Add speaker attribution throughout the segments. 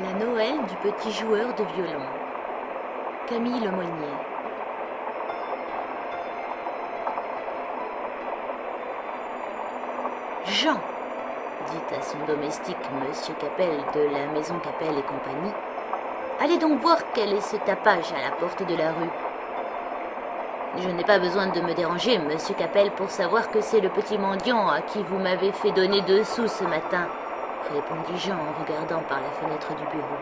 Speaker 1: La Noël du petit joueur de violon. Camille Lemonnier. Jean, dit à son domestique Monsieur Capel de la maison Capel et compagnie, allez donc voir quel est ce tapage à la porte de la rue. Je n'ai pas besoin de me déranger, Monsieur Capel, pour savoir que c'est le petit mendiant à qui vous m'avez fait donner 2 sous ce matin, répondit Jean en regardant par la fenêtre du bureau.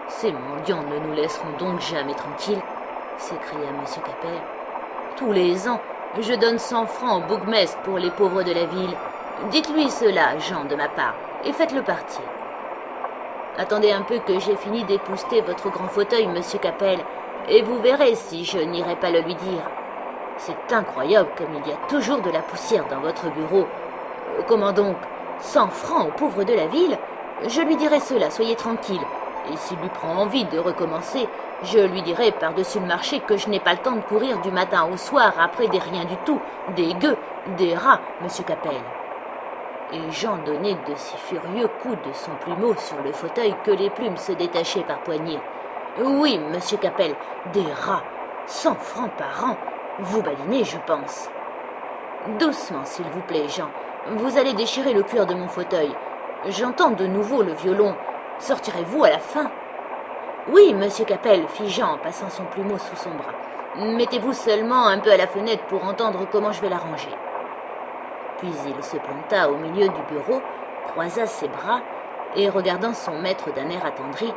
Speaker 1: Ces mendiants ne nous laisseront donc jamais tranquilles, s'écria Monsieur Capel. Tous les ans, je donne 100 francs au bourgmestre pour les pauvres de la ville. Dites-lui cela, Jean, de ma part, et faites-le partir. Attendez un peu que j'ai fini d'épousseter votre grand fauteuil, Monsieur Capel, et vous verrez si je n'irai pas le lui dire. C'est incroyable comme il y a toujours de la poussière dans votre bureau. Comment donc 100 francs aux pauvres de la ville? Je lui dirai cela, soyez tranquille. Et s'il lui prend envie de recommencer, je lui dirai par-dessus le marché que je n'ai pas le temps de courir du matin au soir après des riens du tout, des gueux, des rats, Monsieur Capel. Et Jean donnait de si furieux coups de son plumeau sur le fauteuil que les plumes se détachaient par poignées. Oui, Monsieur Capel, des rats, 100 francs par an, vous badinez, je pense. Doucement, s'il vous plaît, Jean, vous allez déchirer le cuir de mon fauteuil. J'entends de nouveau le violon. Sortirez-vous à la fin? Oui, Monsieur Capel, fit Jean en passant son plumeau sous son bras. Mettez-vous seulement un peu à la fenêtre pour entendre comment je vais l'arranger. Puis il se planta au milieu du bureau, croisa ses bras et, regardant son maître d'un air attendri,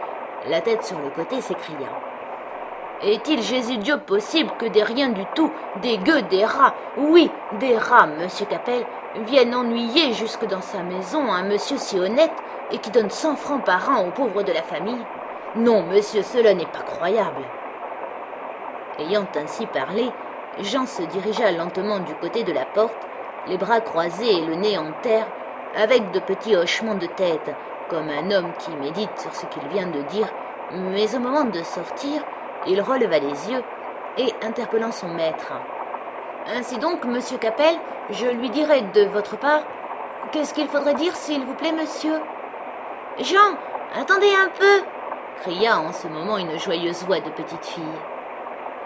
Speaker 1: la tête sur le côté, s'écria. Est-il Jésus-Dieu possible que des riens du tout, des gueux, des rats, oui, des rats, Monsieur Capel, viennent ennuyer jusque dans sa maison un monsieur si honnête et qui donne 100 francs par an aux pauvres de la famille? Non, monsieur, cela n'est pas croyable. Ayant ainsi parlé, Jean se dirigea lentement du côté de la porte, les bras croisés et le nez en terre, avec de petits hochements de tête, comme un homme qui médite sur ce qu'il vient de dire, mais au moment de sortir, il releva les yeux et, interpellant son maître, « Ainsi donc, Monsieur Capel, je lui dirai de votre part, qu'est-ce qu'il faudrait dire, s'il vous plaît, monsieur ?»« Jean, attendez un peu !» cria en ce moment une joyeuse voix de petite fille.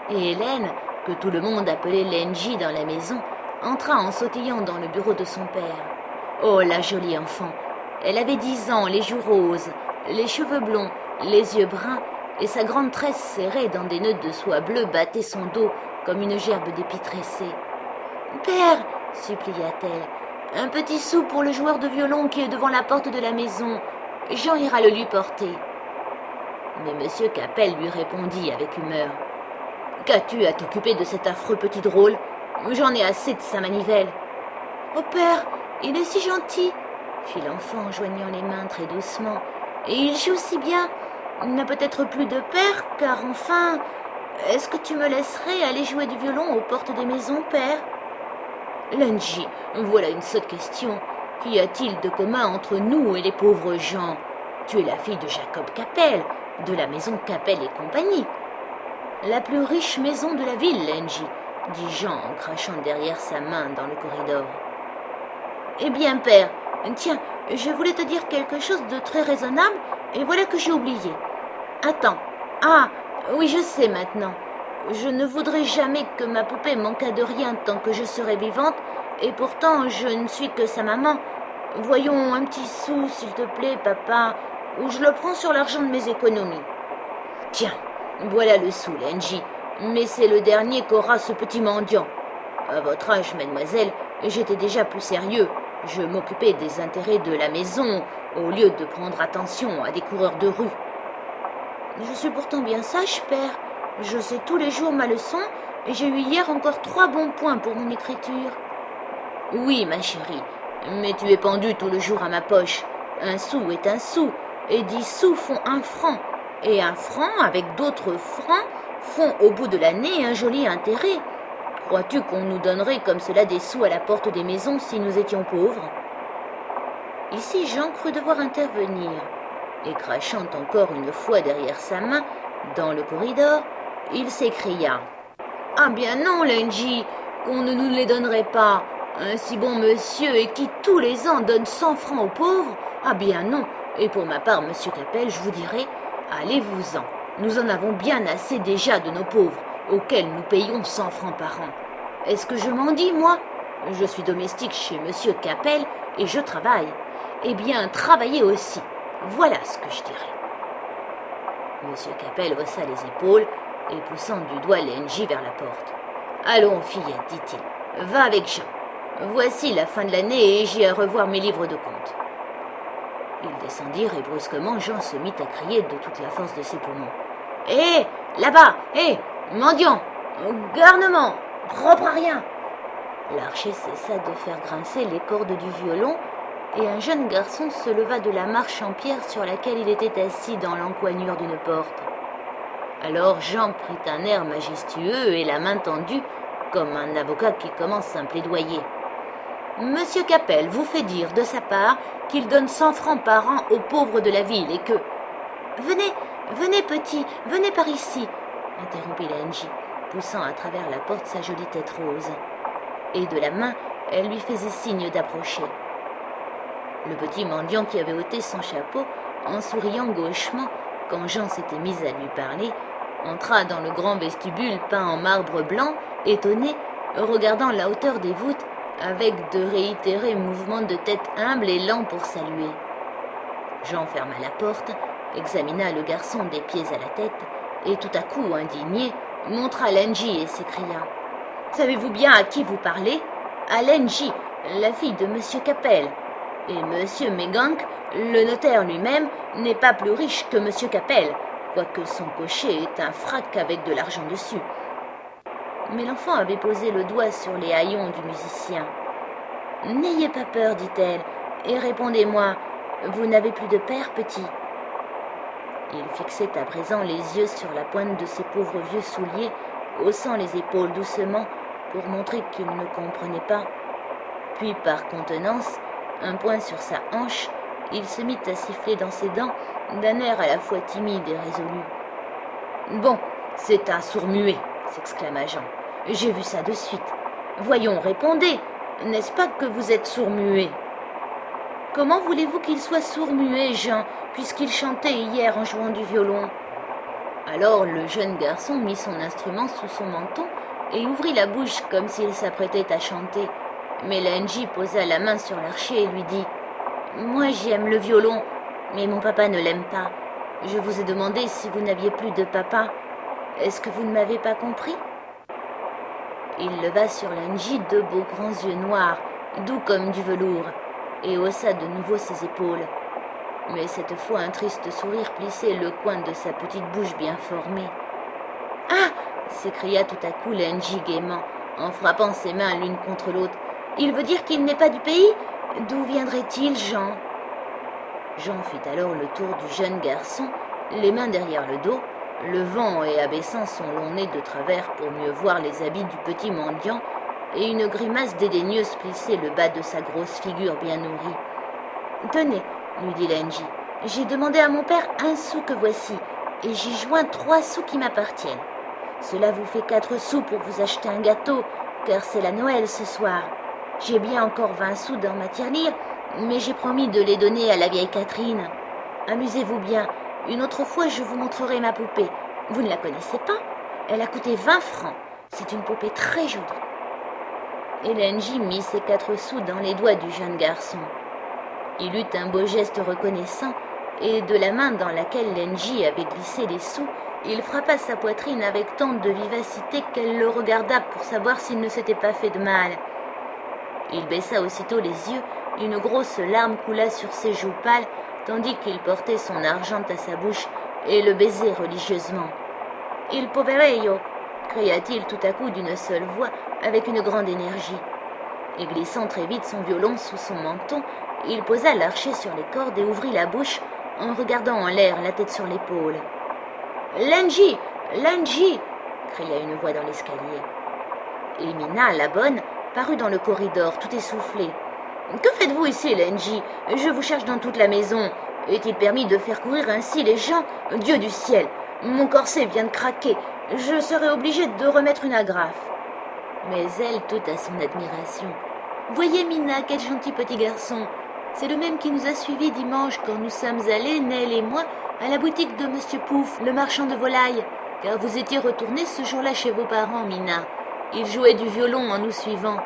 Speaker 1: Et Hélène, que tout le monde appelait Lenji dans la maison, entra en sautillant dans le bureau de son père. Oh, la jolie enfant! Elle avait 10 ans, les joues roses, les cheveux blonds, les yeux bruns, et sa grande tresse serrée dans des nœuds de soie bleue battait son dos comme une gerbe d'épis tressés. « Père, supplia-t-elle, un petit sou pour le joueur de violon qui est devant la porte de la maison. Jean ira le lui porter. » Mais Monsieur Capel lui répondit avec humeur. « Qu'as-tu à t'occuper de cet affreux petit drôle? J'en ai assez de sa manivelle. »« Oh père, il est si gentil !» fit l'enfant en joignant les mains très doucement. « Et il joue si bien. Il n'a peut-être plus de père, car enfin... Est-ce que tu me laisserais aller jouer du violon aux portes des maisons, père ?» Lenji, voilà une sotte question. Qu'y a-t-il de commun entre nous et les pauvres gens? Tu es la fille de Jacob Capel, de la maison Capel et compagnie. La plus riche maison de la ville, Lenji, dit Jean en crachant derrière sa main dans le corridor. Eh bien, père, tiens, je voulais te dire quelque chose de très raisonnable, et voilà que j'ai oublié. Attends. Ah, oui, je sais maintenant. Je ne voudrais jamais que ma poupée manquât de rien tant que je serais vivante, et pourtant je ne suis que sa maman. Voyons, un petit sou, s'il te plaît, papa, ou je le prends sur l'argent de mes économies. Tiens, voilà le sou, Lenji, mais c'est le dernier qu'aura ce petit mendiant. À votre âge, mademoiselle, j'étais déjà plus sérieux. Je m'occupais des intérêts de la maison, au lieu de prendre attention à des coureurs de rue. Je suis pourtant bien sage, père. Je sais tous les jours ma leçon, et j'ai eu hier encore 3 bons points pour mon écriture. Oui, ma chérie, mais tu es pendue tout le jour à ma poche. Un sou est un sou, et 10 sous font 1 franc, et 1 franc, avec d'autres francs, font au bout de l'année un joli intérêt. Crois-tu qu'on nous donnerait comme cela des sous à la porte des maisons si nous étions pauvres? Ici Jean crut devoir intervenir, et crachant encore une fois derrière sa main, dans le corridor, il s'écria. « Ah bien non, Lenji, qu'on ne nous les donnerait pas. Un si bon monsieur et qui tous les ans donne 100 francs aux pauvres? Ah bien non, Et pour ma part, monsieur Capel, je vous dirai, allez-vous-en. Nous en avons bien assez déjà de nos pauvres, auxquels nous payons 100 francs par an. Est-ce que je m'en dis, moi? Je suis domestique chez monsieur Capel et je travaille. Eh bien, travaillez aussi. Voilà ce que je dirais. Monsieur Capel haussa les épaules et poussant du doigt Lenji vers la porte. « Allons, fillette, dit-il, va avec Jean. Voici la fin de l'année et j'ai à revoir mes livres de compte. » Ils descendirent et brusquement Jean se mit à crier de toute la force de ses poumons. « Hé, là-bas, hé, mendiant, garnement, propre à rien !» L'archer cessa de faire grincer les cordes du violon et un jeune garçon se leva de la marche en pierre sur laquelle il était assis dans l'encoignure d'une porte. Alors Jean prit un air majestueux et la main tendue, comme un avocat qui commence un plaidoyer. « Monsieur Capel vous fait dire de sa part qu'il donne 100 francs par an aux pauvres de la ville et que... »« Venez, venez petit, venez par ici !» interrompit Lenji, poussant à travers la porte sa jolie tête rose. Et de la main, elle lui faisait signe d'approcher. Le petit mendiant qui avait ôté son chapeau, en souriant gauchement, quand Jean s'était mis à lui parler, entra dans le grand vestibule peint en marbre blanc, étonné, regardant la hauteur des voûtes, avec de réitérés mouvements de tête humble et lents pour saluer. Jean ferma la porte, examina le garçon des pieds à la tête, et tout à coup, indigné, montra Lenji et s'écria « Savez-vous bien à qui vous parlez ? À Lenji, la fille de monsieur Capel. Et monsieur Megank, le notaire lui-même, n'est pas plus riche que monsieur Capel, quoique son cocher est un frac avec de l'argent dessus. » Mais l'enfant avait posé le doigt sur les haillons du musicien. « N'ayez pas peur, dit-elle, et répondez-moi, vous n'avez plus de père, petit ?» Il fixait à présent les yeux sur la pointe de ses pauvres vieux souliers, haussant les épaules doucement pour montrer qu'il ne comprenait pas. Puis, par contenance, un poing sur sa hanche, il se mit à siffler dans ses dents d'un air à la fois timide et résolu. « Bon, c'est un sourd-muet !» s'exclama Jean. « J'ai vu ça de suite. Voyons, répondez, n'est-ce pas que vous êtes sourd-muet ?»« Comment voulez-vous qu'il soit sourd-muet, Jean, puisqu'il chantait hier en jouant du violon ?» Alors le jeune garçon mit son instrument sous son menton et ouvrit la bouche comme s'il s'apprêtait à chanter. Mais Lenji posa la main sur l'archer et lui dit « Moi j'aime le violon, mais mon papa ne l'aime pas. Je vous ai demandé si vous n'aviez plus de papa. Est-ce que vous ne m'avez pas compris ?» Il leva sur Lenji deux beaux grands yeux noirs, doux comme du velours, et haussa de nouveau ses épaules. Mais cette fois un triste sourire plissait le coin de sa petite bouche bien formée. « Ah !» s'écria tout à coup Lenji gaiement, en frappant ses mains l'une contre l'autre. « Il veut dire qu'il n'est pas du pays ? D'où viendrait-il, Jean ?» Jean fit alors le tour du jeune garçon, les mains derrière le dos, levant et abaissant son long nez de travers pour mieux voir les habits du petit mendiant, et une grimace dédaigneuse plissait le bas de sa grosse figure bien nourrie. « Tenez, lui dit Lenji, j'ai demandé à mon père 1 sou que voici, et j'y joins 3 sous qui m'appartiennent. Cela vous fait 4 sous pour vous acheter un gâteau, car c'est la Noël ce soir. J'ai bien encore 20 sous dans ma tirelire, mais j'ai promis de les donner à la vieille Catherine. Amusez-vous bien, une autre fois je vous montrerai ma poupée. Vous ne la connaissez pas? Elle a coûté 20 francs. C'est une poupée très jolie. » Et Lenji mit ses 4 sous dans les doigts du jeune garçon. Il eut un beau geste reconnaissant, et de la main dans laquelle Lenji avait glissé les sous, il frappa sa poitrine avec tant de vivacité qu'elle le regarda pour savoir s'il ne s'était pas fait de mal. Il baissa aussitôt les yeux, une grosse larme coula sur ses joues pâles, tandis qu'il portait son argent à sa bouche et le baisait religieusement. « Il poverello !» cria-t-il tout à coup d'une seule voix, avec une grande énergie. Et glissant très vite son violon sous son menton, il posa l'archet sur les cordes et ouvrit la bouche en regardant en l'air, la tête sur l'épaule. « Lenji! Lenji !» cria une voix dans l'escalier. Et Mina, la bonne, parut dans le corridor, tout essoufflée. « Que faites-vous ici, Lenji? Je vous cherche dans toute la maison. Est-il permis de faire courir ainsi les gens? Dieu du ciel! Mon corset vient de craquer. Je serai obligée de remettre une agrafe. » Mais elle, toute à son admiration. « Voyez, Mina, quel gentil petit garçon. C'est le même qui nous a suivis dimanche quand nous sommes allés, Nell et moi, à la boutique de Monsieur Pouf, le marchand de volailles, car vous étiez retournés ce jour-là chez vos parents, Mina. Il jouait du violon en nous suivant.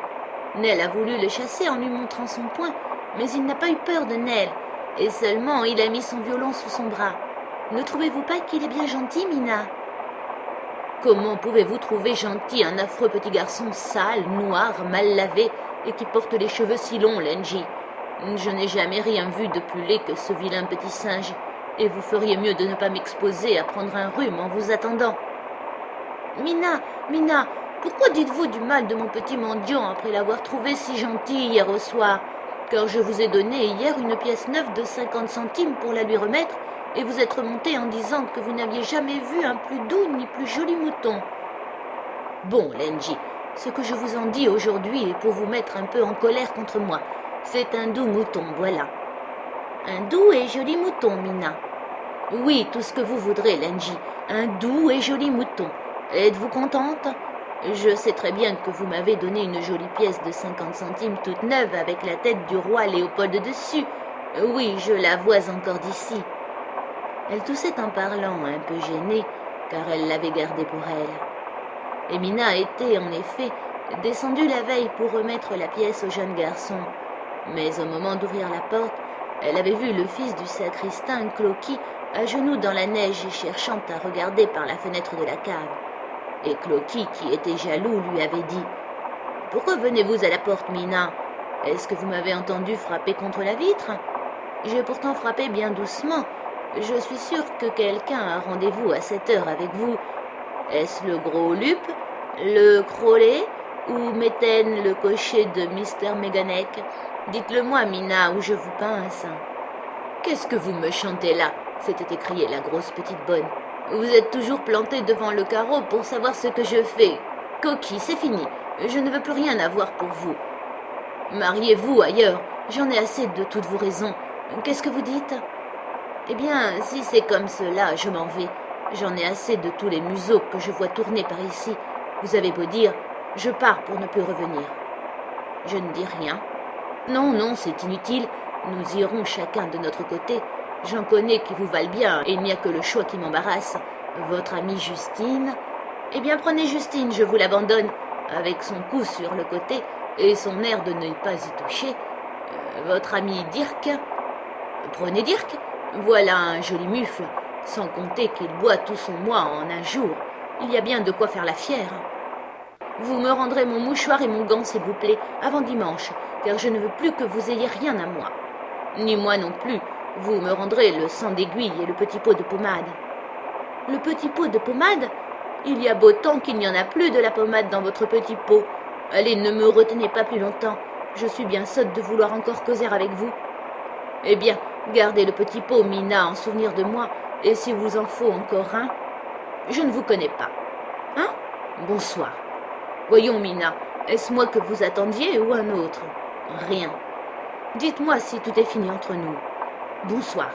Speaker 1: Nell a voulu le chasser en lui montrant son poing, mais il n'a pas eu peur de Nell, et seulement il a mis son violon sous son bras. Ne trouvez-vous pas qu'il est bien gentil, Mina? Comment pouvez-vous trouver gentil un affreux petit garçon sale, noir, mal lavé, et qui porte les cheveux si longs, Lenji? Je n'ai jamais rien vu de plus laid que ce vilain petit singe, et vous feriez mieux de ne pas m'exposer à prendre un rhume en vous attendant. Mina, pourquoi dites-vous du mal de mon petit mendiant après l'avoir trouvé si gentil hier au soir? Car je vous ai donné hier une pièce neuve de 50 centimes pour la lui remettre, et vous êtes remonté en disant que vous n'aviez jamais vu un plus doux ni plus joli mouton. Bon, Lenji, ce que je vous en dis aujourd'hui est pour vous mettre un peu en colère contre moi. C'est un doux mouton, voilà. Un doux et joli mouton, Mina. Oui, tout ce que vous voudrez, Lenji. Un doux et joli mouton. Êtes-vous contente? Je sais très bien que vous m'avez donné une jolie pièce de 50 centimes toute neuve avec la tête du roi Léopold dessus. Oui, je la vois encore d'ici. Elle toussait en parlant, un peu gênée, car elle l'avait gardée pour elle. Et Mina était, en effet, descendue la veille pour remettre la pièce au jeune garçon. Mais au moment d'ouvrir la porte, elle avait vu le fils du sacristain, Cloquy, à genoux dans la neige et cherchant à regarder par la fenêtre de la cave. Et Cloquy, qui était jaloux, lui avait dit « Pourquoi venez-vous à la porte, Mina? Est-ce que vous m'avez entendu frapper contre la vitre? J'ai pourtant frappé bien doucement. Je suis sûre que quelqu'un a rendez-vous à cette heure avec vous. Est-ce le gros Lup, le Crowley ou Méthène, le cocher de Mr. Meganeck? Dites-le-moi, Mina, ou je vous pince. »« Qu'est-ce que vous me chantez là ?» s'était écriée la grosse petite bonne. « Vous êtes toujours planté devant le carreau pour savoir ce que je fais. Coquille, c'est fini. Je ne veux plus rien avoir pour vous. Mariez-vous ailleurs. J'en ai assez de toutes vos raisons. Qu'est-ce que vous dites ? Eh bien, si c'est comme cela, je m'en vais. J'en ai assez de tous les museaux que je vois tourner par ici. Vous avez beau dire, je pars pour ne plus revenir. » Je ne dis rien. Non, c'est inutile. Nous irons chacun de notre côté. J'en connais qui vous valent bien, et il n'y a que le choix qui m'embarrasse. Votre amie Justine. Eh bien, prenez Justine, je vous l'abandonne, avec son cou sur le côté et son air de ne pas y toucher. Votre ami Dirk. Prenez Dirk. Voilà un joli mufle, sans compter qu'il boit tout son mois en un jour. Il y a bien de quoi faire la fière. Vous me rendrez mon mouchoir et mon gant, s'il vous plaît, avant dimanche, car je ne veux plus que vous ayez rien à moi. Ni moi non plus. Vous me rendrez le sang d'aiguille et le petit pot de pommade. Le petit pot de pommade? Il y a beau temps qu'il n'y en a plus de la pommade dans votre petit pot. Allez, ne me retenez pas plus longtemps. Je suis bien sotte de vouloir encore causer avec vous. Eh bien, gardez le petit pot, Mina, en souvenir de moi, et s'il vous en faut encore un, je ne vous connais pas. Hein? Bonsoir. Voyons, Mina, est-ce moi que vous attendiez ou un autre? Rien. Dites-moi si tout est fini entre nous. Bonsoir.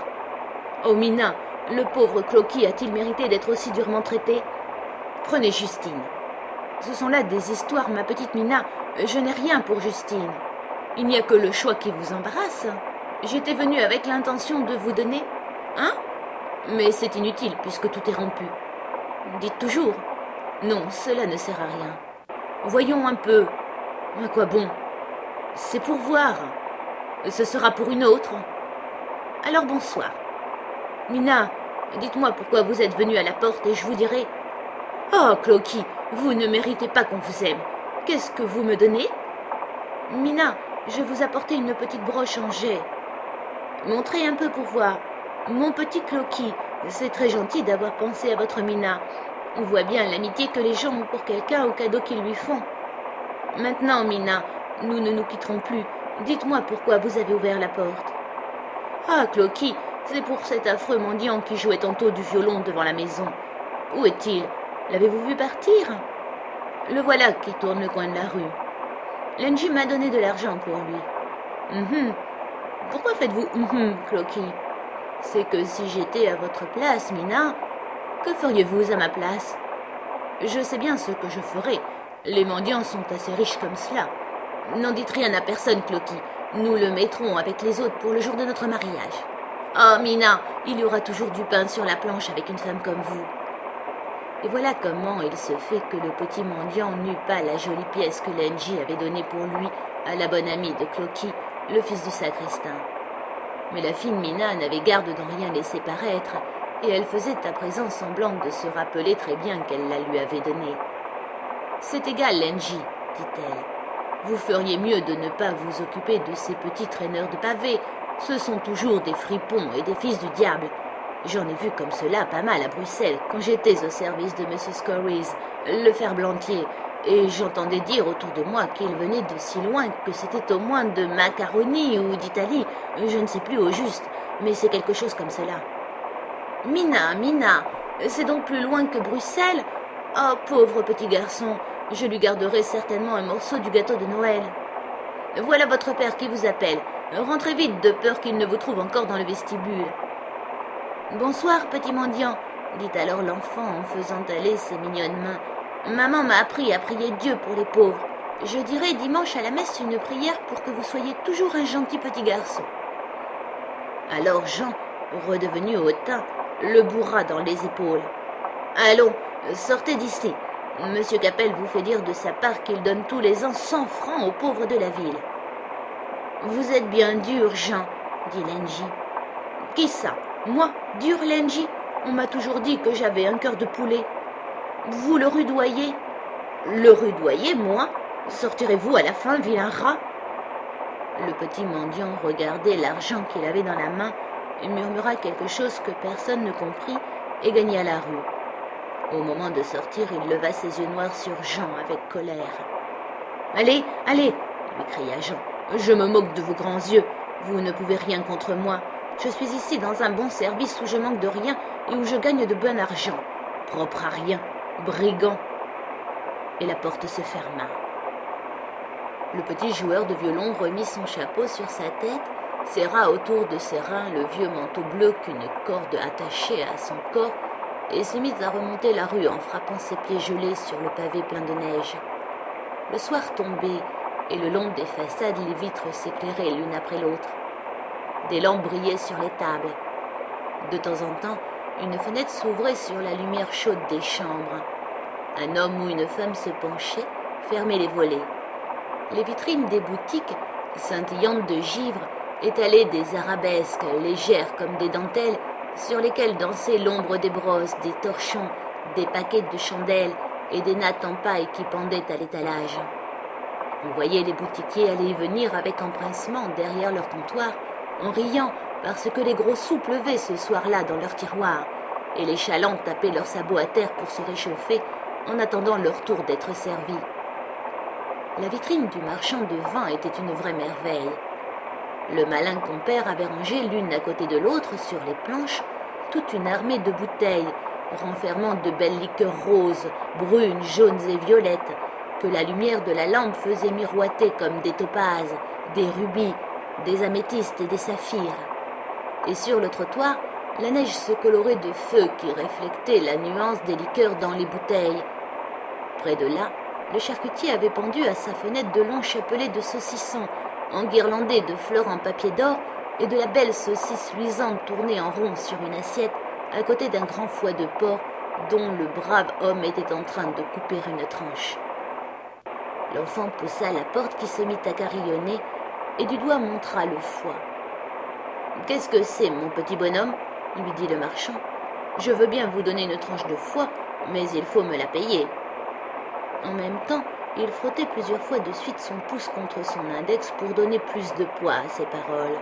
Speaker 1: Oh, Mina, le pauvre Cloquy a-t-il mérité d'être aussi durement traité? Prenez Justine. Ce sont là des histoires, ma petite Mina. Je n'ai rien pour Justine. Il n'y a que le choix qui vous embarrasse. J'étais venue avec l'intention de vous donner... Hein? Mais c'est inutile puisque tout est rompu. Dites toujours. Non, cela ne sert à rien. Voyons un peu. À quoi bon? C'est pour voir. Ce sera pour une autre. Alors bonsoir. Mina, dites-moi pourquoi vous êtes venue à la porte et je vous dirai... Oh, Cloquy, vous ne méritez pas qu'on vous aime. Qu'est-ce que vous me donnez? Mina, je vous apportais une petite broche en jet. Montrez un peu pour voir. Mon petit Cloquy, c'est très gentil d'avoir pensé à votre Mina. On voit bien l'amitié que les gens ont pour quelqu'un au cadeau qu'ils lui font. Maintenant, Mina, nous ne nous quitterons plus. Dites-moi pourquoi vous avez ouvert la porte. Ah, Cloquy, c'est pour cet affreux mendiant qui jouait tantôt du violon devant la maison. Où est-il? L'avez-vous vu partir? Le voilà qui tourne le coin de la rue. Lenji m'a donné de l'argent pour lui. Pourquoi faites-vous Cloquy? C'est que si j'étais à votre place, Mina, que feriez-vous à ma place? Je sais bien ce que je ferais. Les mendiants sont assez riches comme cela. N'en dites rien à personne, Cloquy. Nous le mettrons avec les autres pour le jour de notre mariage. Oh, Mina, il y aura toujours du pain sur la planche avec une femme comme vous. » Et voilà comment il se fait que le petit mendiant n'eut pas la jolie pièce que Lenji avait donnée pour lui à la bonne amie de Clocky, le fils du sacristain. Mais la fine Mina n'avait garde d'en rien laisser paraître, et elle faisait à présent semblant de se rappeler très bien qu'elle la lui avait donnée. « C'est égal, Lenji, dit-elle. Vous feriez mieux de ne pas vous occuper de ces petits traîneurs de pavés. Ce sont toujours des fripons et des fils du diable. J'en ai vu comme cela pas mal à Bruxelles, quand j'étais au service de M. Scories, le ferblantier, et j'entendais dire autour de moi qu'il venait de si loin que c'était au moins de Macaroni ou d'Italie, je ne sais plus au juste, mais c'est quelque chose comme cela. »« Mina, c'est donc plus loin que Bruxelles ? Oh, pauvre petit garçon, je lui garderai certainement un morceau du gâteau de Noël. Voilà votre père qui vous appelle. Rentrez vite de peur qu'il ne vous trouve encore dans le vestibule. »« Bonsoir, petit mendiant, dit alors l'enfant en faisant aller ses mignonnes mains. Maman m'a appris à prier Dieu pour les pauvres. Je dirai dimanche à la messe une prière pour que vous soyez toujours un gentil petit garçon. » Alors Jean, redevenu hautain, le bourra dans les épaules. « Allons, sortez d'ici. Monsieur Capel vous fait dire de sa part qu'il donne tous les ans 100 francs aux pauvres de la ville. »« Vous êtes bien dur, Jean, dit Lenji. »« Qui ça? Moi, dur, Lenji? On m'a toujours dit que j'avais un cœur de poulet. Vous le rudoyez? »« Le rudoyer, moi? Sortirez-vous à la fin, vilain rat ?» Le petit mendiant regardait l'argent qu'il avait dans la main et murmura quelque chose que personne ne comprit et gagna la rue. Au moment de sortir, il leva ses yeux noirs sur Jean avec colère. « Allez, allez !» lui cria Jean. « Je me moque de vos grands yeux. Vous ne pouvez rien contre moi. Je suis ici dans un bon service où je manque de rien et où je gagne de bon argent. Propre à rien, brigand !» Et la porte se ferma. Le petit joueur de violon remit son chapeau sur sa tête, serra autour de ses reins le vieux manteau bleu qu'une corde attachait à son corps et se mit à remonter la rue en frappant ses pieds gelés sur le pavé plein de neige. Le soir tombait et le long des façades les vitres s'éclairaient l'une après l'autre. Des lampes brillaient sur les tables. De temps en temps, une fenêtre s'ouvrait sur la lumière chaude des chambres. Un homme ou une femme se penchait, fermait les volets. Les vitrines des boutiques, scintillantes de givre, étalaient des arabesques légères comme des dentelles sur lesquelles dansait l'ombre des brosses, des torchons, des paquets de chandelles et des nattes en paille qui pendaient à l'étalage. On voyait les boutiquiers aller et venir avec empressement derrière leur comptoir, en riant parce que les gros sous pleuvaient ce soir-là dans leurs tiroirs, et les chalands tapaient leurs sabots à terre pour se réchauffer en attendant leur tour d'être servis. La vitrine du marchand de vin était une vraie merveille. Le malin compère avait rangé l'une à côté de l'autre sur les planches toute une armée de bouteilles renfermant de belles liqueurs roses, brunes, jaunes et violettes que la lumière de la lampe faisait miroiter comme des topazes, des rubis, des améthystes et des saphirs. Et sur le trottoir, la neige se colorait de feu qui réflectait la nuance des liqueurs dans les bouteilles. Près de là, le charcutier avait pendu à sa fenêtre de longs chapelets de saucissons, enguirlandés de fleurs en papier d'or et de la belle saucisse luisante tournée en rond sur une assiette à côté d'un grand foie de porc dont le brave homme était en train de couper une tranche. L'enfant poussa la porte qui se mit à carillonner et du doigt montra le foie. « Qu'est-ce que c'est, mon petit bonhomme ?» lui dit le marchand. « Je veux bien vous donner une tranche de foie, mais il faut me la payer. » En même temps, il frottait plusieurs fois de suite son pouce contre son index pour donner plus de poids à ses paroles.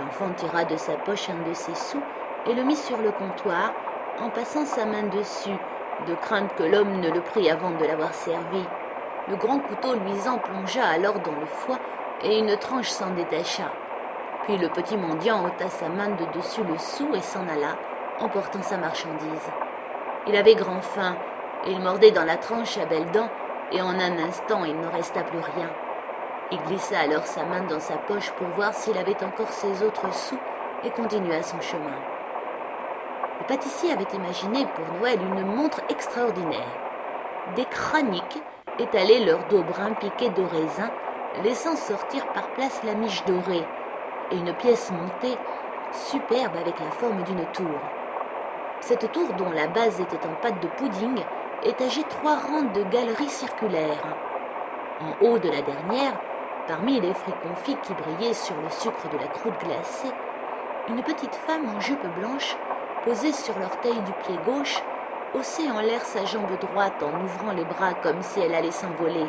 Speaker 1: L'enfant tira de sa poche un de ses sous et le mit sur le comptoir en passant sa main dessus, de crainte que l'homme ne le prît avant de l'avoir servi. Le grand couteau luisant plongea alors dans le foie et une tranche s'en détacha. Puis le petit mendiant ôta sa main de dessus le sou et s'en alla, emportant sa marchandise. Il avait grand faim. Il mordait dans la tranche à belles dents, et en un instant il ne resta plus rien. Il glissa alors sa main dans sa poche pour voir s'il avait encore ses autres sous, et continua son chemin. Le pâtissier avait imaginé pour Noël une montre extraordinaire. Des crâniques étalaient leur dos brun piqué de raisin, laissant sortir par place la miche dorée et une pièce montée superbe avec la forme d'une tour. Cette tour, dont la base était en pâte de pudding, étageait 3 rangs de galeries circulaires. En haut de la dernière, parmi les fruits confits qui brillaient sur le sucre de la croûte glacée, une petite femme en jupe blanche, posée sur l'orteil du pied gauche, haussait en l'air sa jambe droite en ouvrant les bras comme si elle allait s'envoler.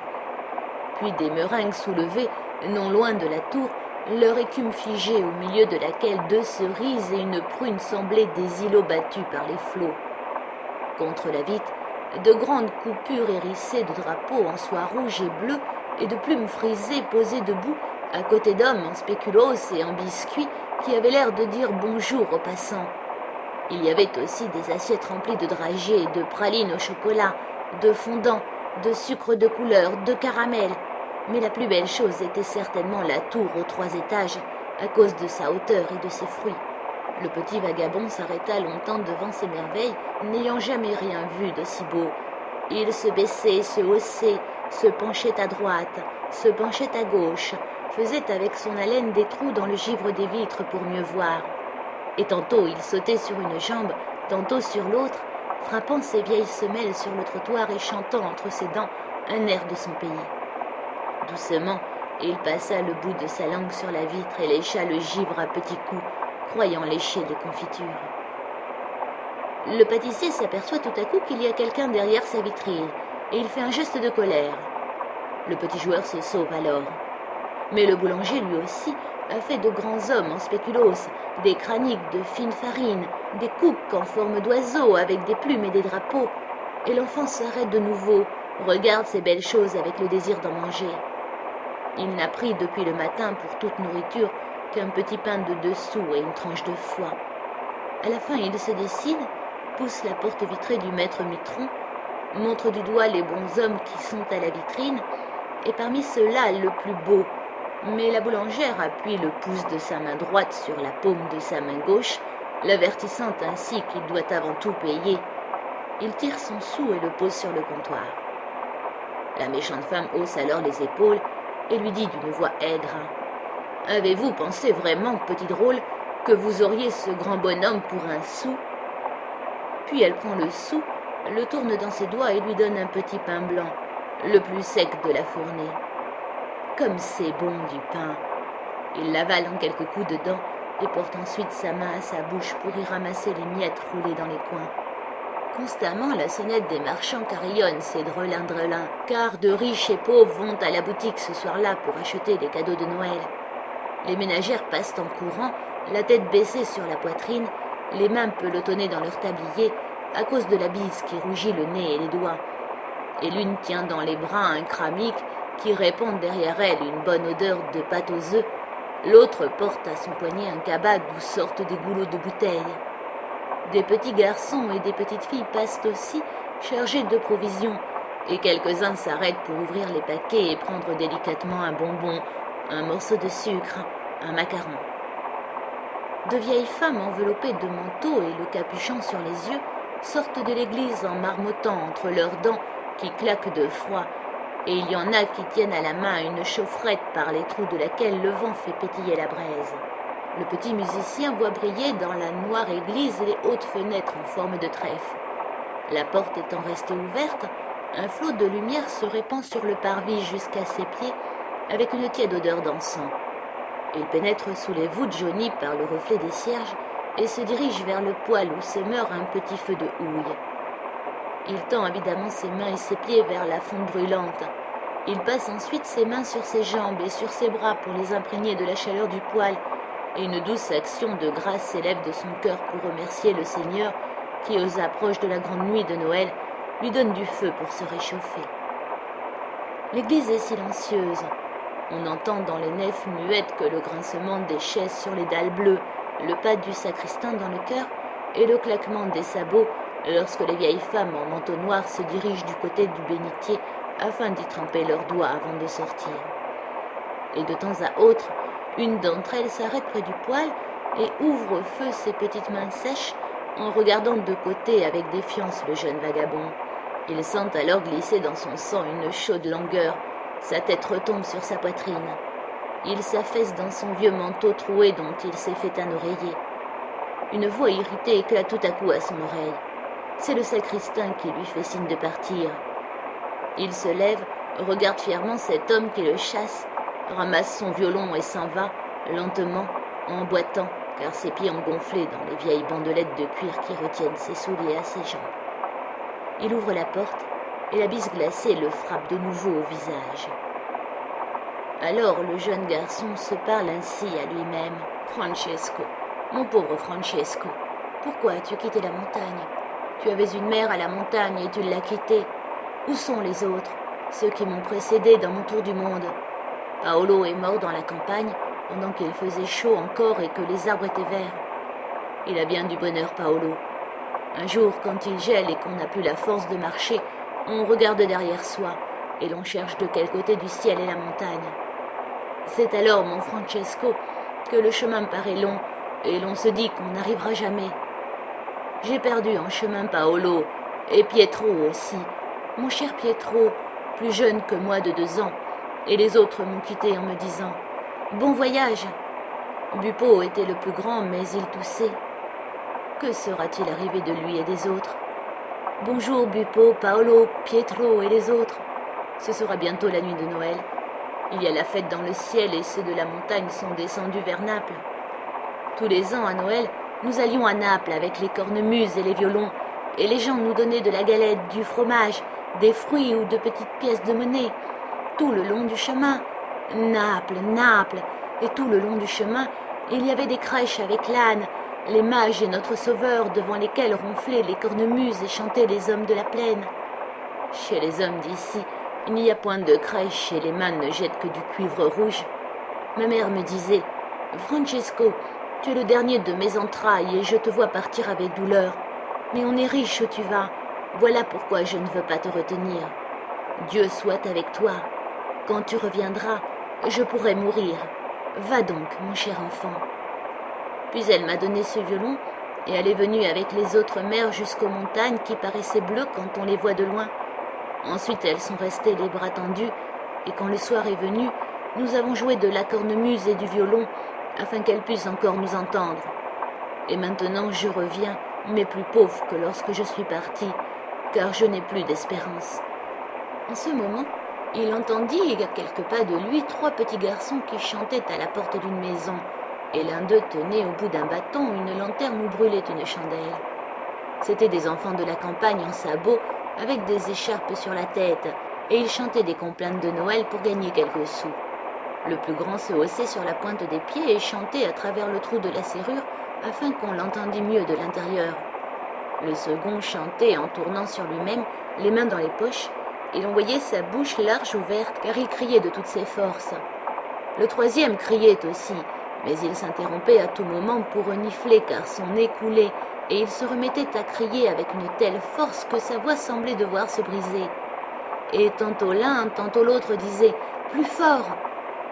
Speaker 1: Puis des meringues soulevées, non loin de la tour, leur écume figée au milieu de laquelle 2 cerises et une prune semblaient des îlots battus par les flots. Contre la vitre, de grandes coupures hérissées de drapeaux en soie rouge et bleue et de plumes frisées posées debout à côté d'hommes en spéculoos et en biscuits qui avaient l'air de dire bonjour aux passants. Il y avait aussi des assiettes remplies de dragées, de pralines au chocolat, de fondants, de sucre de couleur, de caramel. Mais la plus belle chose était certainement la tour aux 3 étages, à cause de sa hauteur et de ses fruits. Le petit vagabond s'arrêta longtemps devant ces merveilles, n'ayant jamais rien vu de si beau. Il se baissait, se haussait, se penchait à droite, se penchait à gauche, faisait avec son haleine des trous dans le givre des vitres pour mieux voir. Et tantôt il sautait sur une jambe, tantôt sur l'autre, frappant ses vieilles semelles sur le trottoir et chantant entre ses dents un air de son pays. Doucement, il passa le bout de sa langue sur la vitre et lécha le givre à petits coups, croyant lécher des confitures. Le pâtissier s'aperçoit tout à coup qu'il y a quelqu'un derrière sa vitrine, et il fait un geste de colère. Le petit joueur se sauve alors. Mais le boulanger, lui aussi, a fait de grands hommes en spéculoos, des crâniques de fine farine, des cooks en forme d'oiseaux avec des plumes et des drapeaux. Et l'enfant s'arrête de nouveau, regarde ces belles choses avec le désir d'en manger. Il n'a pris depuis le matin pour toute nourriture qu'un petit pain de 2 sous et une tranche de foie. À la fin, il se décide, pousse la porte vitrée du maître Mitron, montre du doigt les bons hommes qui sont à la vitrine, et parmi ceux-là le plus beau. Mais la boulangère appuie le pouce de sa main droite sur la paume de sa main gauche, l'avertissant ainsi qu'il doit avant tout payer. Il tire son sou et le pose sur le comptoir. La méchante femme hausse alors les épaules et lui dit d'une voix aigre : « Avez-vous pensé vraiment, petit drôle, que vous auriez ce grand bonhomme pour un sou ?» Puis elle prend le sou, le tourne dans ses doigts et lui donne un petit pain blanc, le plus sec de la fournée. Comme c'est bon du pain! Il l'avale en quelques coups dedans et porte ensuite sa main à sa bouche pour y ramasser les miettes roulées dans les coins. Constamment, la sonnette des marchands carillonne ses drelins, car de riches et pauvres vont à la boutique ce soir-là pour acheter les cadeaux de Noël. Les ménagères passent en courant, la tête baissée sur la poitrine, les mains pelotonnées dans leur tablier à cause de la bise qui rougit le nez et les doigts. Et l'une tient dans les bras un cramique qui répand derrière elle une bonne odeur de pâte aux œufs, l'autre porte à son poignet un cabas d'où sortent des goulots de bouteilles. Des petits garçons et des petites filles passent aussi, chargés de provisions, et quelques-uns s'arrêtent pour ouvrir les paquets et prendre délicatement un bonbon, un morceau de sucre, un macaron. De vieilles femmes enveloppées de manteaux et le capuchon sur les yeux sortent de l'église en marmottant entre leurs dents qui claquent de froid, et il y en a qui tiennent à la main une chaufferette par les trous de laquelle le vent fait pétiller la braise. Le petit musicien voit briller dans la noire église les hautes fenêtres en forme de trèfle. La porte étant restée ouverte, un flot de lumière se répand sur le parvis jusqu'à ses pieds avec une tiède odeur d'encens. Il pénètre sous les voûtes jaunies par le reflet des cierges et se dirige vers le poêle où se meurt un petit feu de houille. Il tend avidement ses mains et ses pieds vers la fonte brûlante. Il passe ensuite ses mains sur ses jambes et sur ses bras pour les imprégner de la chaleur du poêle, et une douce action de grâce s'élève de son cœur pour remercier le Seigneur qui, aux approches de la grande nuit de Noël, lui donne du feu pour se réchauffer. L'église est silencieuse. On entend dans les nefs muettes que le grincement des chaises sur les dalles bleues, le pas du sacristain dans le chœur et le claquement des sabots lorsque les vieilles femmes en manteau noir se dirigent du côté du bénitier afin d'y tremper leurs doigts avant de sortir. Et de temps à autre, une d'entre elles s'arrête près du poêle et ouvre au feu ses petites mains sèches en regardant de côté avec défiance le jeune vagabond. Il sent alors glisser dans son sang une chaude langueur Sa tête retombe sur sa poitrine. Il s'affaisse dans son vieux manteau troué dont il s'est fait un oreiller. Une voix irritée éclate tout à coup à son oreille. C'est le sacristain qui lui fait signe de partir. Il se lève, regarde fièrement cet homme qui le chasse, ramasse son violon et s'en va, lentement, en boitant, car ses pieds ont gonflé dans les vieilles bandelettes de cuir qui retiennent ses souliers à ses jambes. Il ouvre la porte et la bise glacée le frappe de nouveau au visage. Alors le jeune garçon se parle ainsi à lui-même. « Francesco, mon pauvre Francesco, pourquoi as-tu quitté la montagne? Tu avais une mère à la montagne et tu l'as quittée. Où sont les autres, ceux qui m'ont précédé dans mon tour du monde? Paolo est mort dans la campagne pendant qu'il faisait chaud encore et que les arbres étaient verts. Il a bien du bonheur, Paolo. Un jour, quand il gèle et qu'on n'a plus la force de marcher, on regarde derrière soi et l'on cherche de quel côté du ciel est la montagne. C'est alors, mon Francesco, que le chemin paraît long et l'on se dit qu'on n'arrivera jamais. J'ai perdu en chemin Paolo et Pietro aussi, mon cher Pietro, plus jeune que moi de 2 ans, et les autres m'ont quitté en me disant « Bon voyage !» Buppo était le plus grand, mais il toussait. Que sera-t-il arrivé de lui et des autres? Bonjour Buppo, Paolo, Pietro et les autres. Ce sera bientôt la nuit de Noël. Il y a la fête dans le ciel et ceux de la montagne sont descendus vers Naples. Tous les ans à Noël, nous allions à Naples avec les cornemuses et les violons, et les gens nous donnaient de la galette, du fromage, des fruits ou de petites pièces de monnaie. Tout le long du chemin, Naples, Naples, et tout le long du chemin, il y avait des crèches avec l'âne, les mages et notre sauveur devant lesquels ronflaient les cornemuses et chantaient les hommes de la plaine. Chez les hommes d'ici, il n'y a point de crèche et les mains ne jettent que du cuivre rouge. Ma mère me disait « Francesco, tu es le dernier de mes entrailles et je te vois partir avec douleur. Mais on est riche où tu vas. Voilà pourquoi je ne veux pas te retenir. Dieu soit avec toi. Quand tu reviendras, je pourrai mourir. Va donc, mon cher enfant. » Puis elle m'a donné ce violon et elle est venue avec les autres mères jusqu'aux montagnes qui paraissaient bleues quand on les voit de loin. Ensuite, elles sont restées les bras tendus et quand le soir est venu, nous avons joué de la cornemuse et du violon afin qu'elles puissent encore nous entendre. Et maintenant, je reviens, mais plus pauvre que lorsque je suis partie, car je n'ai plus d'espérance. En ce moment, il entendit, à quelques pas de lui, 3 petits garçons qui chantaient à la porte d'une maison, et l'un d'eux tenait au bout d'un bâton une lanterne où brûlait une chandelle. C'étaient des enfants de la campagne en sabots, avec des écharpes sur la tête, et ils chantaient des complaintes de Noël pour gagner quelques sous. Le plus grand se haussait sur la pointe des pieds et chantait à travers le trou de la serrure afin qu'on l'entendît mieux de l'intérieur. Le second chantait en tournant sur lui-même, les mains dans les poches, et l'on voyait sa bouche large ouverte car il criait de toutes ses forces. Le troisième criait aussi, mais il s'interrompait à tout moment pour renifler car son nez coulait, et il se remettait à crier avec une telle force que sa voix semblait devoir se briser. Et tantôt l'un, tantôt l'autre disait « Plus fort !»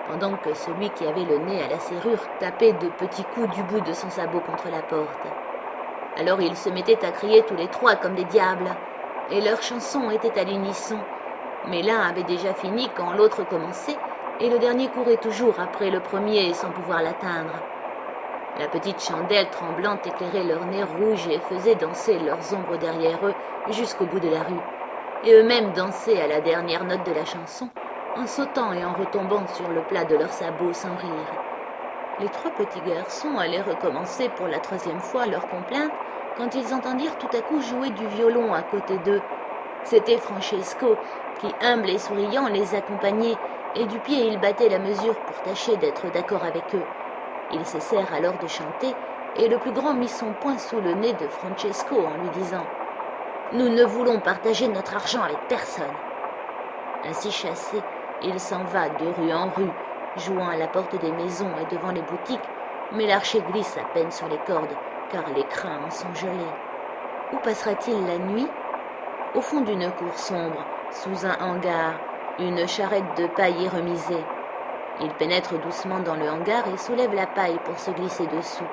Speaker 1: pendant que celui qui avait le nez à la serrure tapait de petits coups du bout de son sabot contre la porte. Alors ils se mettaient à crier tous les 3 comme des diables, et leur chanson était à l'unisson. Mais l'un avait déjà fini quand l'autre commençait, et le dernier courait toujours après le premier sans pouvoir l'atteindre. La petite chandelle tremblante éclairait leurs nez rouges et faisait danser leurs ombres derrière eux jusqu'au bout de la rue. Et eux-mêmes dansaient à la dernière note de la chanson, en sautant et en retombant sur le plat de leurs sabots sans rire. Les 3 petits garçons allaient recommencer pour la 3e fois leur complainte quand ils entendirent tout à coup jouer du violon à côté d'eux. C'était Francesco qui, humble et souriant, les accompagnait, et du pied il battait la mesure pour tâcher d'être d'accord avec eux. Ils cessèrent alors de chanter, et le plus grand mit son poing sous le nez de Francesco en lui disant « Nous ne voulons partager notre argent avec personne. » Ainsi chassé, il s'en va de rue en rue, jouant à la porte des maisons et devant les boutiques, mais l'archer glisse à peine sur les cordes, car les crins en sont gelés. Où passera-t-il la nuit? Au fond d'une cour sombre, sous un hangar, une charrette de paille est remisée. Il pénètre doucement dans le hangar et soulève la paille pour se glisser dessous.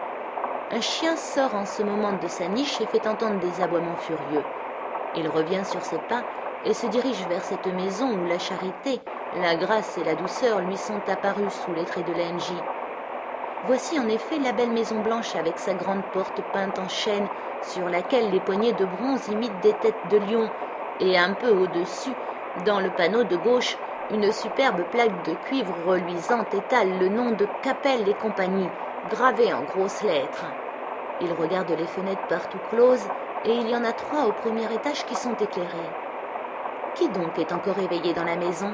Speaker 1: Un chien sort en ce moment de sa niche et fait entendre des aboiements furieux. Il revient sur ses pas et se dirige vers cette maison où la charité, la grâce et la douceur lui sont apparues sous les traits de l'A.N.J. Voici en effet la belle maison blanche avec sa grande porte peinte en chêne sur laquelle les poignées de bronze imitent des têtes de lion et un peu au-dessus, dans le panneau de gauche, une superbe plaque de cuivre reluisante étale le nom de Capel et compagnie, gravé en grosses lettres. Il regarde les fenêtres partout closes et il y en a 3 au premier étage qui sont éclairées. Qui donc est encore éveillé dans la maison?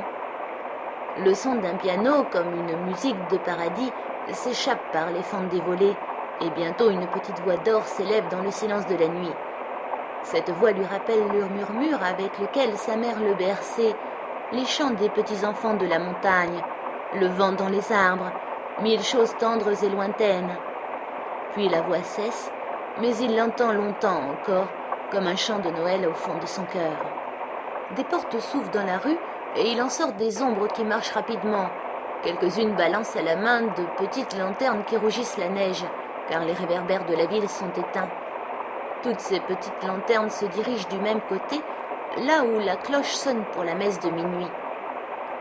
Speaker 1: Le son d'un piano, comme une musique de paradis, s'échappe par les fentes des volets, et bientôt une petite voix d'or s'élève dans le silence de la nuit. Cette voix lui rappelle le murmure avec lequel sa mère le berçait, les chants des petits enfants de la montagne, le vent dans les arbres, 1000 choses tendres et lointaines. Puis la voix cesse, mais il l'entend longtemps encore, comme un chant de Noël au fond de son cœur. Des portes s'ouvrent dans la rue, et il en sort des ombres qui marchent rapidement. Quelques-unes balancent à la main de petites lanternes qui rougissent la neige, car les réverbères de la ville sont éteints. Toutes ces petites lanternes se dirigent du même côté, là où la cloche sonne pour la messe de minuit.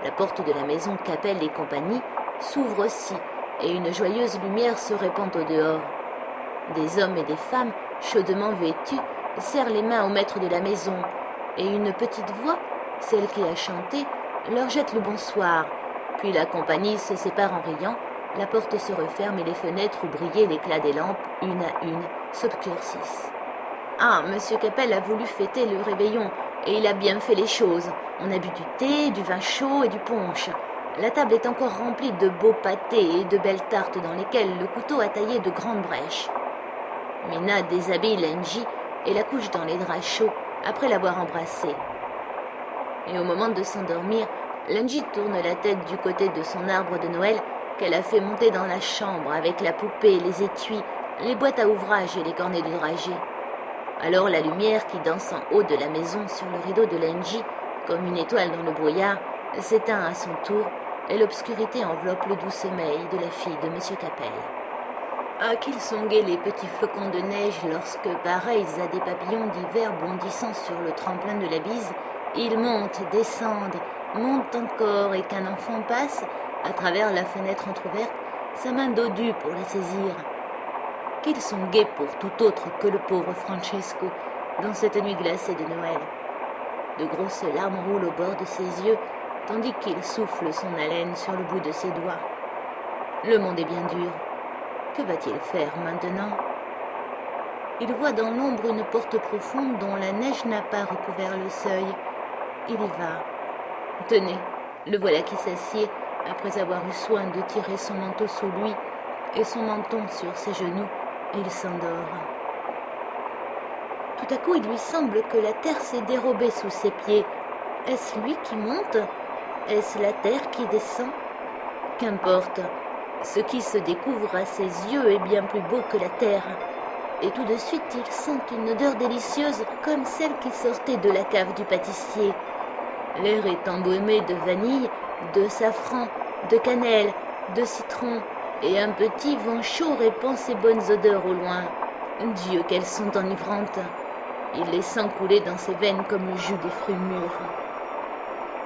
Speaker 1: La porte de la maison Capel et compagnie s'ouvre aussi, et une joyeuse lumière se répand au dehors. Des hommes et des femmes, chaudement vêtus, serrent les mains au maître de la maison, et une petite voix, celle qui a chanté, leur jette le bonsoir. Puis la compagnie se sépare en riant, la porte se referme et les fenêtres où brillait l'éclat des lampes, une à une, s'obscurcissent. Ah, Monsieur Capel a voulu fêter le réveillon, et il a bien fait les choses. On a bu du thé, du vin chaud et du punch. La table est encore remplie de beaux pâtés et de belles tartes dans lesquelles le couteau a taillé de grandes brèches. Mina déshabille l'A.N.J. et la couche dans les draps chauds après l'avoir embrassée. Et au moment de s'endormir, l'A.N.J. tourne la tête du côté de son arbre de Noël qu'elle a fait monter dans la chambre avec la poupée, les étuis, les boîtes à ouvrage et les cornets de dragée. Alors la lumière qui danse en haut de la maison sur le rideau de l'A.N.J., comme une étoile dans le brouillard, s'éteint à son tour et l'obscurité enveloppe le doux sommeil de la fille de M. Capel. Ah, qu'ils sont gais les petits flocons de neige lorsque, pareils à des papillons d'hiver bondissant sur le tremplin de la bise, ils montent, descendent, montent encore et qu'un enfant passe, à travers la fenêtre entr'ouverte, sa main dodue pour la saisir. Qu'ils sont gais pour tout autre que le pauvre Francesco dans cette nuit glacée de Noël. De grosses larmes roulent au bord de ses yeux, tandis qu'il souffle son haleine sur le bout de ses doigts. Le monde est bien dur. Que va-t-il faire maintenant? Il voit dans l'ombre une porte profonde dont la neige n'a pas recouvert le seuil. Il y va. Tenez, le voilà qui s'assied, après avoir eu soin de tirer son manteau sous lui et son menton sur ses genoux. Il s'endort. Tout à coup, il lui semble que la terre s'est dérobée sous ses pieds. Est-ce lui qui monte? Est-ce la terre qui descend? Qu'importe. Ce qui se découvre à ses yeux est bien plus beau que la terre. Et tout de suite, il sent une odeur délicieuse comme celle qui sortait de la cave du pâtissier. L'air est embaumé de vanille, de safran, de cannelle, de citron, et un petit vent chaud répand ses bonnes odeurs au loin. Dieu, qu'elles sont enivrantes! Il les sent couler dans ses veines comme le jus des fruits mûrs.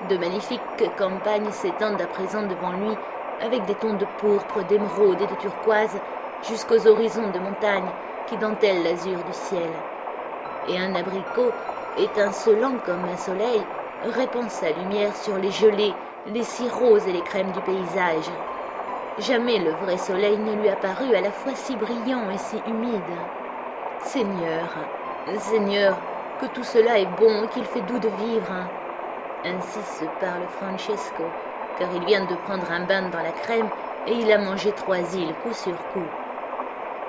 Speaker 1: De magnifiques campagnes s'étendent à présent devant lui, avec des tons de pourpre, d'émeraude et de turquoise, jusqu'aux horizons de montagnes qui dentellent l'azur du ciel. Et un abricot, étincelant comme un soleil, répand sa lumière sur les gelées, les sirops et les crèmes du paysage. Jamais le vrai soleil ne lui apparut à la fois si brillant et si humide. Seigneur, Seigneur, que tout cela est bon et qu'il fait doux de vivre. Ainsi se parle Francesco, car il vient de prendre un bain dans la crème et il a mangé 3 îles coup sur coup.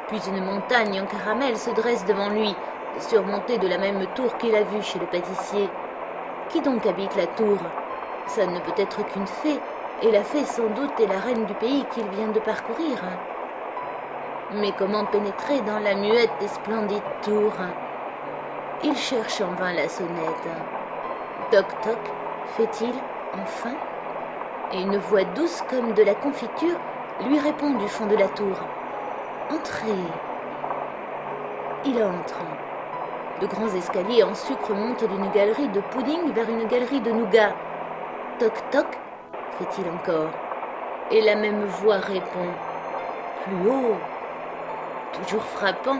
Speaker 1: Puis une montagne en caramel se dresse devant lui, surmontée de la même tour qu'il a vue chez le pâtissier. Qui donc habite la tour? Ça ne peut être qu'une fée, et la fée sans doute est la reine du pays qu'il vient de parcourir. Mais comment pénétrer dans la muette et splendide tour? Il cherche en vain la sonnette. Toc toc, fait-il, enfin? Et une voix douce comme de la confiture lui répond du fond de la tour. Entrez. Il entre. De grands escaliers en sucre montent d'une galerie de pudding vers une galerie de nougat. Toc toc, fait-il encore. Et la même voix répond. Plus haut. Toujours frappant,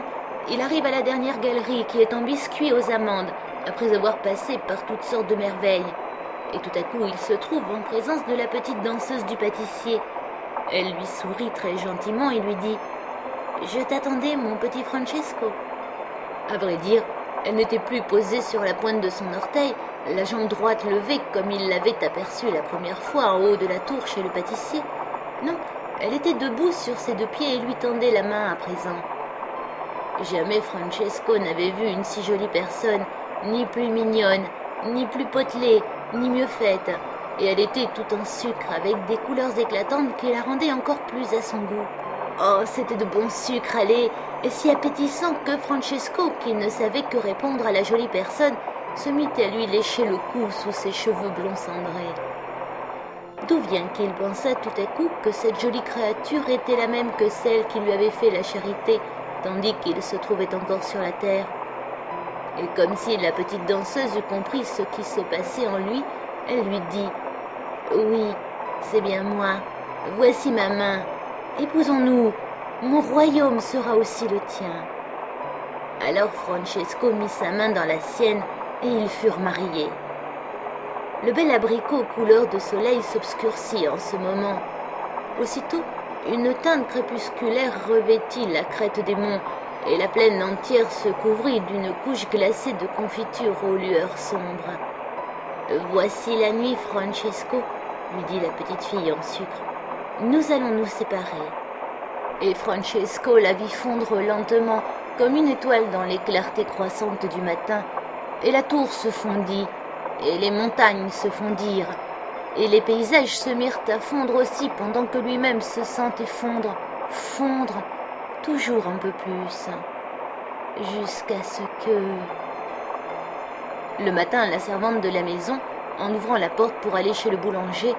Speaker 1: il arrive à la dernière galerie qui est en biscuits aux amandes, après avoir passé par toutes sortes de merveilles. Et tout à coup, il se trouve en présence de la petite danseuse du pâtissier. Elle lui sourit très gentiment et lui dit « Je t'attendais, mon petit Francesco. » À vrai dire, elle n'était plus posée sur la pointe de son orteil, la jambe droite levée comme il l'avait aperçue la première fois en haut de la tour chez le pâtissier. Non, elle était debout sur ses deux pieds et lui tendait la main à présent. Jamais Francesco n'avait vu une si jolie personne, ni plus mignonne, ni plus potelée, ni mieux faite, et elle était tout en sucre avec des couleurs éclatantes qui la rendaient encore plus à son goût. Oh, c'était de bon sucre, allez, et si appétissant que Francesco, qui ne savait que répondre à la jolie personne, se mit à lui lécher le cou sous ses cheveux blonds cendrés. D'où vient qu'il pensa tout à coup que cette jolie créature était la même que celle qui lui avait fait la charité, tandis qu'il se trouvait encore sur la terre. Et comme si la petite danseuse eût compris ce qui se passait en lui, elle lui dit « Oui, c'est bien moi, voici ma main, épousons-nous, mon royaume sera aussi le tien. » Alors Francesco mit sa main dans la sienne et ils furent mariés. Le bel abricot couleur de soleil s'obscurcit en ce moment. Aussitôt, une teinte crépusculaire revêtit la crête des monts et la plaine entière se couvrit d'une couche glacée de confiture aux lueurs sombres. « Voici la nuit, Francesco, » lui dit la petite fille en sucre. « Nous allons nous séparer. » Et Francesco la vit fondre lentement comme une étoile dans les clartés croissantes du matin, et la tour se fondit, et les montagnes se fondirent, et les paysages se mirent à fondre aussi pendant que lui-même se sentait fondre, toujours un peu plus, jusqu'à ce que... Le matin, la servante de la maison, en ouvrant la porte pour aller chez le boulanger,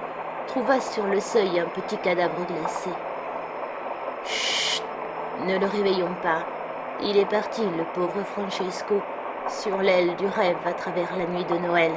Speaker 1: trouva sur le seuil un petit cadavre glacé. « Chut, ne le réveillons pas. Il est parti, le pauvre Francesco, sur l'aile du rêve à travers la nuit de Noël. »